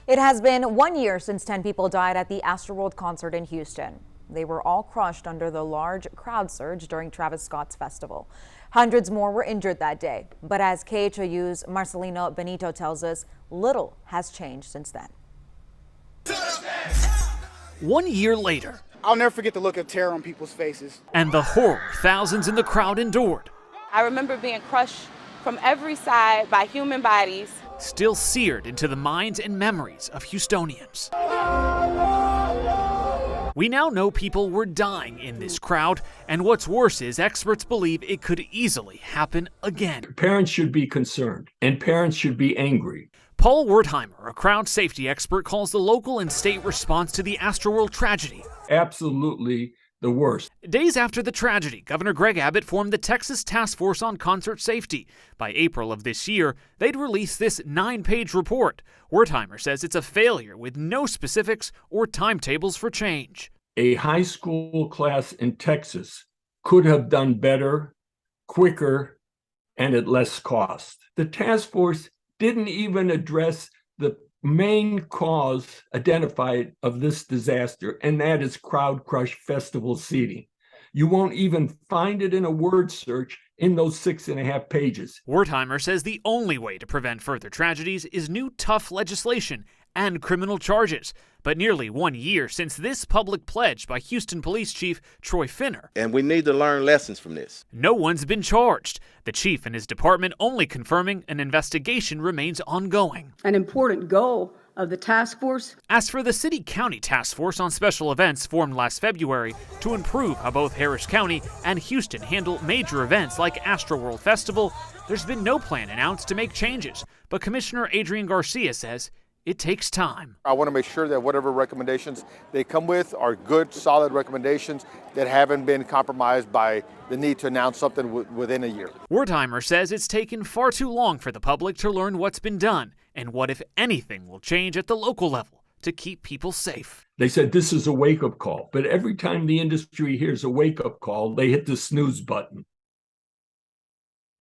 It has been 1 year since 10 people died at the Astroworld concert in Houston. They were all crushed under the large crowd surge during Travis Scott's festival. Hundreds more were injured that day. But as KHOU's Marcelino Benito tells us, little has changed since then. 1 year later, I'll never forget the look of terror on people's faces. And the horror thousands in the crowd endured. I remember being crushed from every side by human bodies. Still seared into the minds and memories of Houstonians. We now know people were dying in this crowd, and what's worse is experts believe it could easily happen again. Parents should be concerned, and parents should be angry. Paul Wertheimer, a crowd safety expert, calls the local and state response to the Astroworld tragedy Absolutely the worst. Days after the tragedy, Governor Greg Abbott formed the Texas Task Force on Concert Safety. By April of this year, they'd release this 9-page report. Wertheimer says it's a failure with no specifics or timetables for change. A high school class in Texas could have done better, quicker, and at less cost. The task force didn't even address the main cause identified of this disaster, and that is crowd crush festival seating. You won't even find it in a word search in those 6.5 pages. Wertheimer says the only way to prevent further tragedies is new tough legislation and criminal charges. But nearly 1 year since this public pledge by Houston Police Chief Troy Finner. And we need to learn lessons from this. No one's been charged. The chief and his department only confirming an investigation remains ongoing. An important goal of the task force. As for the city-county task force on special events formed last February to improve how both Harris County and Houston handle major events like Astroworld Festival, there's been no plan announced to make changes. But Commissioner Adrian Garcia says it takes time. I want to make sure that whatever recommendations they come with are good, solid recommendations that haven't been compromised by the need to announce something within a year. Wertheimer says it's taken far too long for the public to learn what's been done and what, if anything, will change at the local level to keep people safe. They said this is a wake-up call, but every time the industry hears a wake-up call, they hit the snooze button.